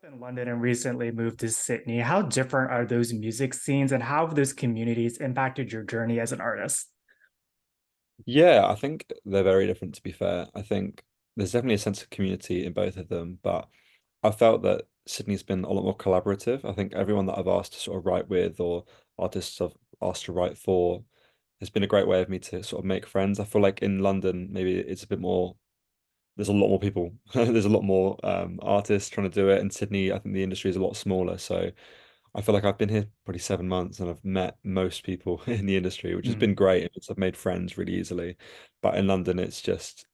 Up in London and recently moved to Sydney. How different are those music scenes and how have those communities impacted your journey as an artist? Yeah, I think they're very different, to be fair. I think there's definitely a sense of community in both of them, but I felt that Sydney's been a lot more collaborative. I think everyone that I've asked to sort of write with or artists I've asked to write for has been a great way of me to sort of make friends. I feel like in London, maybe it's a bit more, there's a lot more people. There's a lot more artists trying to do it. In Sydney, I think the industry is a lot smaller. So I feel like I've been here probably 7 months and I've met most people in the industry, which has been Mm, great. I've made friends really easily. But in London, it's just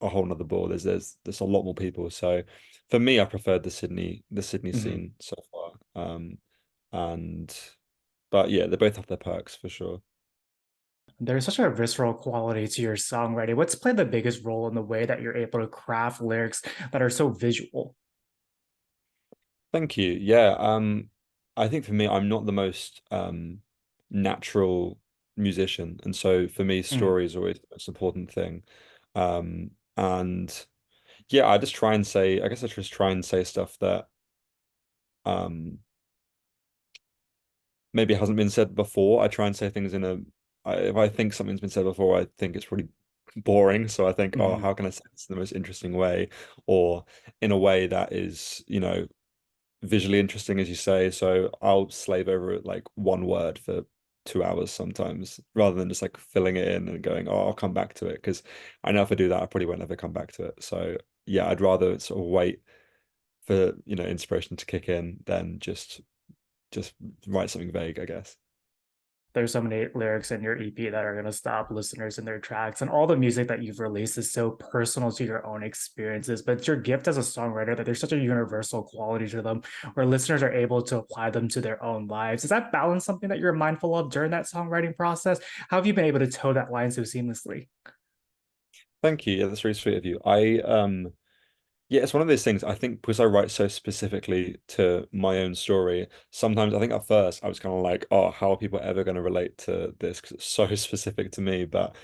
a whole nother ball. There's a lot more people. So for me, I preferred the Sydney mhm. scene so far. And but yeah, they both have their perks for sure. There's such a visceral quality to your songwriting. What's played the biggest role in the way that you're able to craft lyrics that are so visual? Thank you. Yeah, I think for me, I'm not the most natural musician, and so for me, Mm, story is always the most important thing. And yeah, I just try and say, I guess I just try and say stuff that um maybe hasn't been said before. I try and say things if I think something's been said before, I think it's pretty boring. So I think, oh, mhm. how can I say this in the most interesting way, or in a way that is, visually interesting, as you say. So I'll slave over like one word for 2 hours sometimes, rather than just like filling it in and going, oh, I'll come back to it. Because I know if I do that, I probably won't ever come back to it. So yeah, I'd rather sort of wait for, inspiration to kick in than just write something vague, I guess. There's so many lyrics in your EP that are going to stop listeners in their tracks. And all the music that you've released is so personal to your own experiences. But it's your gift as a songwriter that there's such a universal quality to them where listeners are able to apply them to their own lives. Is that balance something that you're mindful of during that songwriting process? How have you been able to toe that line so seamlessly? Thank you. Yeah, that's really sweet of you. Yeah, it's one of those things. I think because I write so specifically to my own story, sometimes I think at first I was kind of like, oh, how are people ever going to relate to this? Because it's so specific to me. But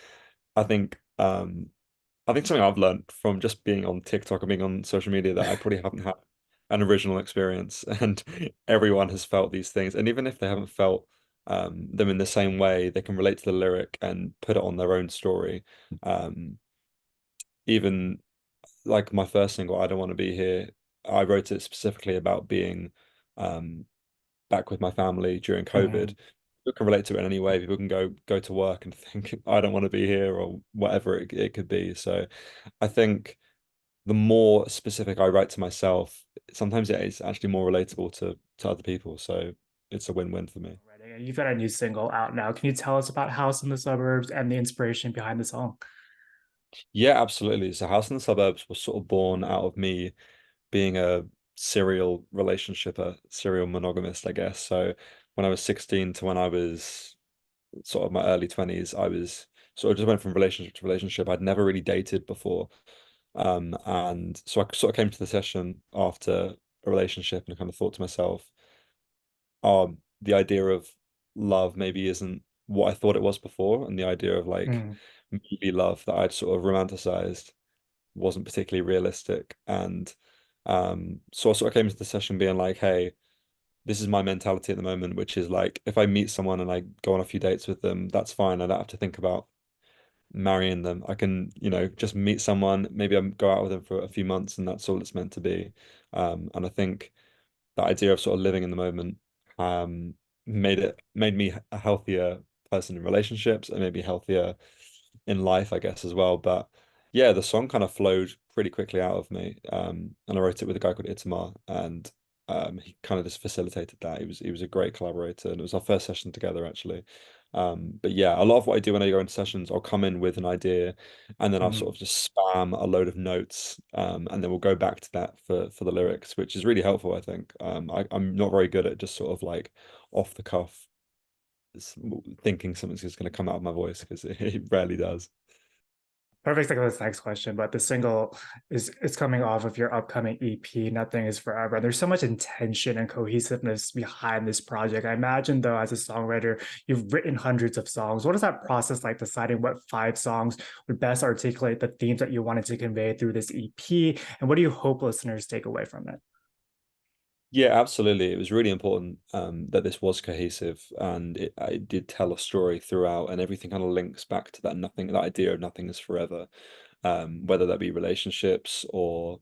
I think I think something I've learned from just being on TikTok and being on social media that I probably haven't had an original experience, and everyone has felt these things. And even if they haven't felt them in the same way, they can relate to the lyric and put it on their own story. Even like my first single, I Don't Want to Be Here, I wrote it specifically about being um, back with my family during COVID. Mhm. People can relate to it in any way. People can go to work and think, I don't want to be here, or whatever it could be. So I think the more specific I write to myself, sometimes it is actually more relatable to other people. So it's a win-win for me. You've got a new single out now. Can you tell us about House in the Suburbs and the inspiration behind the song? Yeah, absolutely. So House in the Suburbs was sort of born out of me being a a serial monogamist, I guess. So when I was 16 to when I was sort of my early 20s, I was sort of just went from relationship to relationship. I'd never really dated before. And so I sort of came to the session after a relationship and kind of thought to myself, the idea of love maybe isn't what I thought it was before, and the idea of like Mm. movie love that I'd sort of romanticized wasn't particularly realistic. And so I sort of came into the session being like, hey, this is my mentality at the moment, which is like if I meet someone and I go on a few dates with them, that's fine. I don't have to think about marrying them. I can, just meet someone, maybe I go out with them for a few months and that's all it's meant to be. And I think the idea of sort of living in the moment um made me a healthier person in relationships and maybe healthier in life, I guess, as well. But yeah, the song kind of flowed pretty quickly out of me. And I wrote it with a guy called Itamar, and he kind of just facilitated that. He was a great collaborator, and it was our first session together actually. But yeah, a lot of what I do when I go into sessions, I'll come in with an idea, and then I'll sort Mhm. of just spam a load of notes, and then we'll go back to that for the lyrics, which is really helpful, I think. I'm not very good at just sort of like off the cuff thinking something's just going to come out of my voice because it rarely does. Perfect segue to this next question, but the single is coming off of your upcoming EP, Nothing Is Forever. And there's so much intention and cohesiveness behind this project. I imagine though, as a songwriter, you've written hundreds of songs. What is that process like deciding what 5 songs would best articulate the themes that you wanted to convey through this EP? And what do you hope listeners take away from it? Yeah, absolutely. It was really important that this was cohesive and it did tell a story throughout, and everything kind of links back to that nothing, that idea of nothing is forever, whether that be relationships or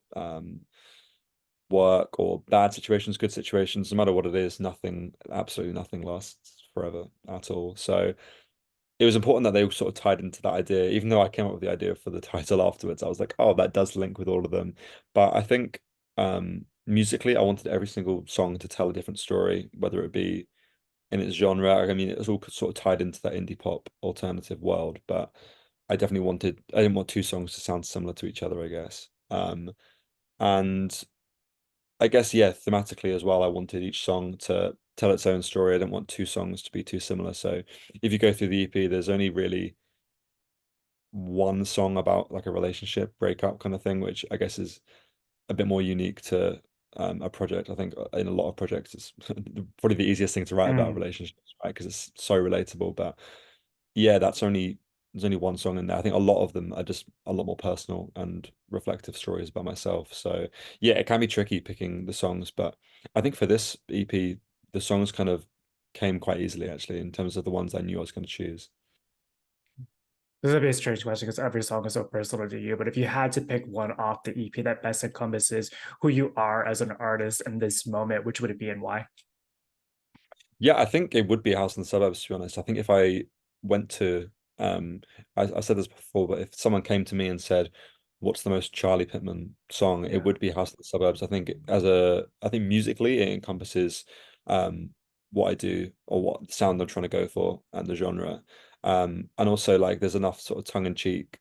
work or bad situations, good situations, no matter what it is, nothing, absolutely nothing lasts forever at all. So it was important that they all sort of tied into that idea. Even though I came up with the idea for the title afterwards, I was like, oh, that does link with all of them. But I think musically, I wanted every single song to tell a different story, whether it be in its genre. I mean, it was all sort of tied into that indie pop alternative world, but I didn't want two songs to sound similar to each other, I guess. And I guess, yeah, thematically as well, I wanted each song to tell its own story. I didn't want two songs to be too similar. So if you go through the EP, there's only really one song about like a relationship breakup kind of thing, which I guess is a bit more unique to a project. I think in a lot of projects, it's probably the easiest thing to write about Mm. relationships, right? Because it's so relatable. But yeah, there's only one song in there. I think a lot of them are just a lot more personal and reflective stories about myself. So yeah, it can be tricky picking the songs, but I think for this EP, the songs kind of came quite easily actually in terms of the ones I knew I was going to choose. This is a bit strange question because every song is so personal to you. But if you had to pick one off the EP that best encompasses who you are as an artist in this moment, which would it be and why? Yeah, I think it would be a house in the suburbs, to be honest. I think if I went to, um, I said this before, but if someone came to me and said, "What's the most Charlie Pittman song?" It Yeah. would be House in the Suburbs. I think musically it encompasses what I do or what sound I'm trying to go for and the genre. And also like there's enough sort of tongue-in-cheek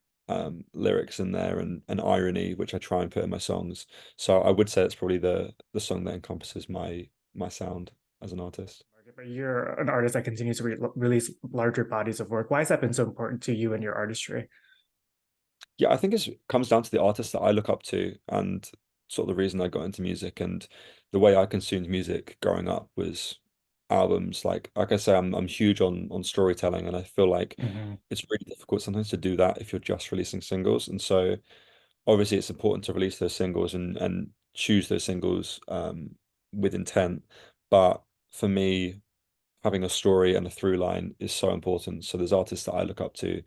lyrics in there and irony, which I try and put in my songs. So I would say it's probably the song that encompasses my sound as an artist. But you're an artist that continues to release larger bodies of work. Why has that been so important to you and your artistry? Yeah, I think it comes down to the artists that I look up to and sort of the reason I got into music and the way I consumed music growing up was albums. Like I say, I'm huge on storytelling and I feel like Hmm. it's really difficult sometimes to do that if you're just releasing singles. And so obviously it's important to release those singles and choose those singles with intent. But for me, having a story and a through line is so important. So there's artists that I look up to.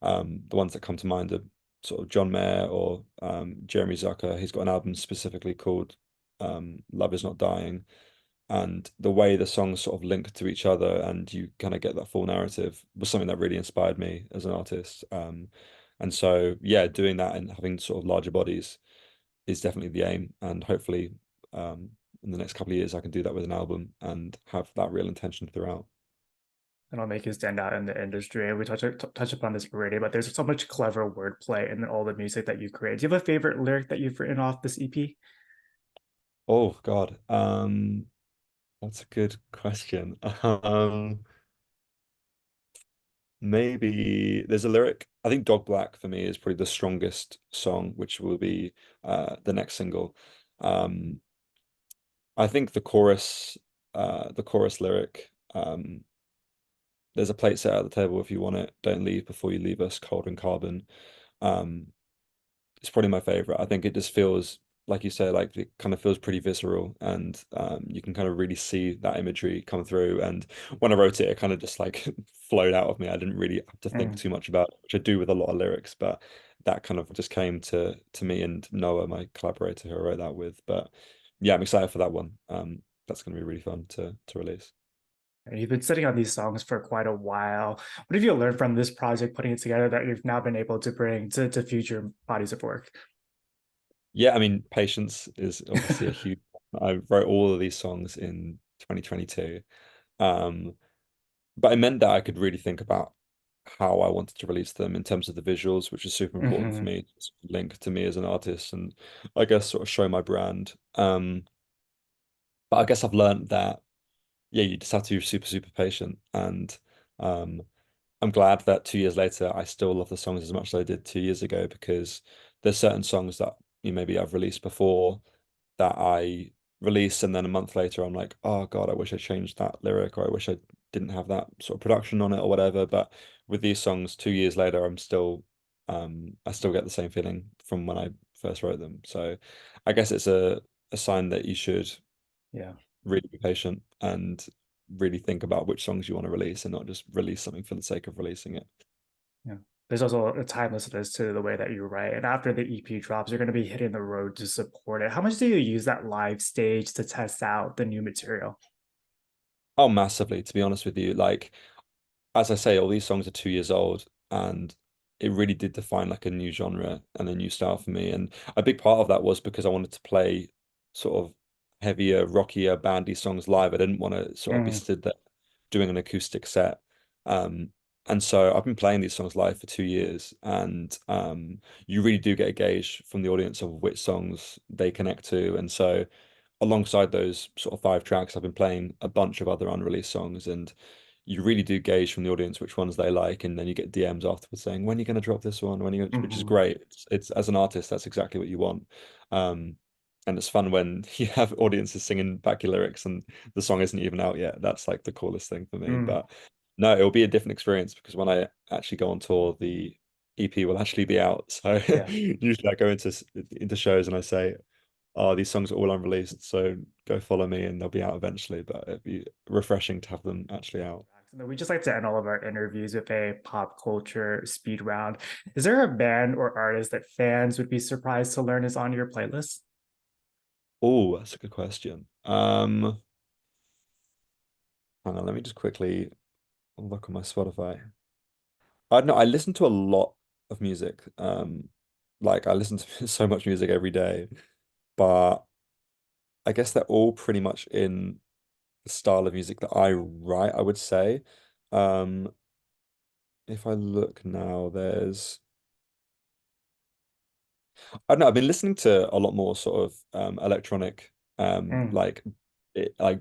The ones that come to mind are sort of John Mayer or Jeremy Zucker. He's got an album specifically called Love Is Not Dying. And the way the songs sort of link to each other and you kind of get that full narrative was something that really inspired me as an artist. And so, yeah, doing that and having sort of larger bodies is definitely the aim. And hopefully, in the next couple of years, I can do that with an album and have that real intention throughout. And I'll make you stand out in the industry. And we touch upon this already, but there's so much clever wordplay in all the music that you create. Do you have a favorite lyric that you've written off this EP? Oh God. That's a good question. Maybe there's a lyric. I think Dog Black for me is probably the strongest song, which will be the next single. Um, I think the chorus lyric, there's a plate set at the table if you want it. Don't leave before you leave us, cold and carbon. Um, it's probably my favorite. I think it just feels like you say, like it kind of feels pretty visceral, and you can kind of really see that imagery come through. And when I wrote it, it kind of just like flowed out of me. I didn't really have to think Mm. too much about it, which I do with a lot of lyrics, but that kind of just came to me and Noah, my collaborator who I wrote that with. But yeah, I'm excited for that one. That's going to be really fun to release. And you've been sitting on these songs for quite a while. What have you learned from this project, putting it together, that you've now been able to bring to future bodies of work? Yeah, I mean, patience is obviously a huge. I wrote all of these songs in 2022. Um, but it meant that I could really think about how I wanted to release them in terms of the visuals, which is super important for Hmm. me to sort of link to me as an artist and I guess sort of show my brand. But I guess I've learned that yeah, you just have to be super, super patient. And um, I'm glad that 2 years later, I still love the songs as much as I did 2 years ago because there's certain songs that maybe I've released before that I release and then a month later I'm like, oh God, I wish I changed that lyric or I wish I didn't have that sort of production on it or whatever. But with these songs 2 years later, I still get the same feeling from when I first wrote them. So I guess it's a sign that you should Yeah. really be patient and really think about which songs you want to release and not just release something for the sake of releasing it. Yeah. There's also a timelessness to the way that you write. And after the EP drops, you're going to be hitting the road to support it. How much do you use that live stage to test out the new material? Oh, massively, to be honest with you. Like, as I say, all these songs are 2 years old, and it really did define like a new genre and a new style for me. And a big part of that was because I wanted to play sort of heavier, rockier, bandy songs live. I didn't want to sort of be Mm, stood there doing an acoustic set. Um, and so I've been playing these songs live for 2 years, and you really do get a gauge from the audience of which songs they connect to. And so alongside those sort of 5 tracks, I've been playing a bunch of other unreleased songs, and you really do gauge from the audience which ones they like, and then you get DMs afterwards saying, "When are you going to drop this one? When are you gonna... Which is mhm, great. It's as an artist, that's exactly what you want. Um, and it's fun when you have audiences singing back your lyrics and the song isn't even out yet. That's like the coolest thing for me. mm, But no, it'll be a different experience because when I actually go on tour, the EP will actually be out. So yeah. usually I go into shows and I say, oh, these songs are all unreleased, so go follow me and they'll be out eventually. But it'd be refreshing to have them actually out. And then we just like to end all of our interviews with a pop culture speed round. Is there a band or artist that fans would be surprised to learn is on your playlist? Oh, that's a good question. Hang on, let me just quickly look on my Spotify. I don't know, I listen to a lot of music. Like I listen to so much music every day, but I guess they're all pretty much in the style of music that I write, I would say. Um, if I look now, there's I don't know. I've been listening to a lot more sort of electronic, Mm, like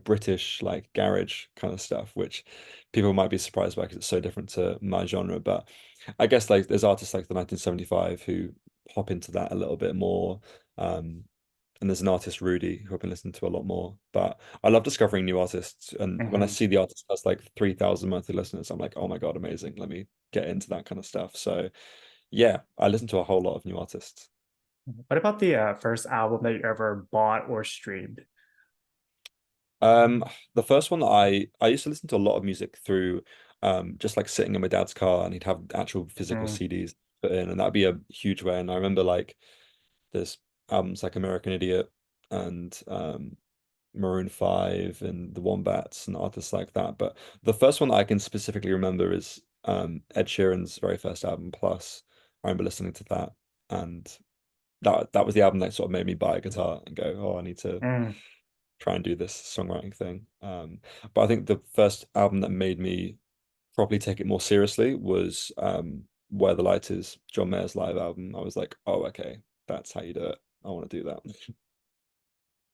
British, like garage kind of stuff, which people might be surprised by because it's so different to my genre. But I guess like there's artists like the 1975 who hop into that a little bit more. Um, and there's an artist, Rudy, who I've been listening to a lot more. But I love discovering new artists. And when I mhm. see the artist has like 3,000 monthly listeners, I'm like, oh my God, amazing. Let me get into that kind of stuff. So yeah, I listen to a whole lot of new artists. What about the first album that you ever bought or streamed? Um, the first one that I used to listen to a lot of music through just like sitting in my dad's car and he'd have actual physical Mm, CDs put in and that'd be a huge way. And I remember like there's albums like American Idiot and Maroon 5 and the Wombats and artists like that. But the first one that I can specifically remember is Ed Sheeran's very first album, Plus. I remember listening to that and that was the album that sort of made me buy a guitar and go, oh, I need to mm. try and do this songwriting thing. But I think the first album that made me probably take it more seriously was Where the Light Is, John Mayer's live album. I was like, oh, okay, that's how you do it. I want to do that.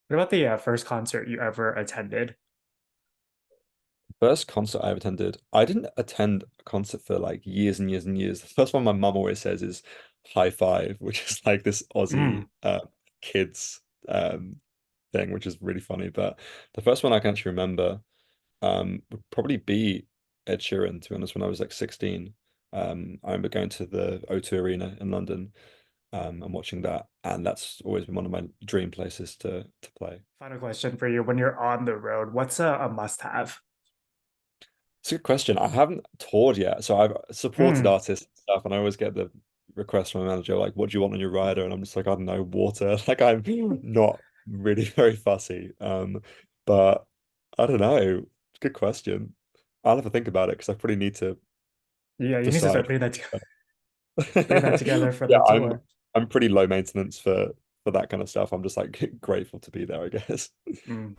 What about the first concert you ever attended? First concert I ever attended, I didn't attend a concert for like years and years and years. The first one my mum always says is High Five, which is like this Mm. Aussie kids thing, which is really funny. But the first one I can actually remember would probably be Ed Sheeran, to be honest, when I was like 16. I remember going to the O2 Arena in London and watching that, and that's always been one of my dream places to play. Final question for you. When you're on the road, what's a must-have? It's a good question. I haven't toured yet, so I've supported Mm. artists and stuff, and I always get the request from my manager, like, "What do you want on your rider?" And I'm just like, "I don't know, water." Like I'm not really very fussy. But I don't know. Good question. I'll have to think about it because I probably need to Yeah, you need to start decide. putting that together for Yeah, the tour. I'm pretty low maintenance for that kind of stuff. I'm just like grateful to be there, I guess. Mm.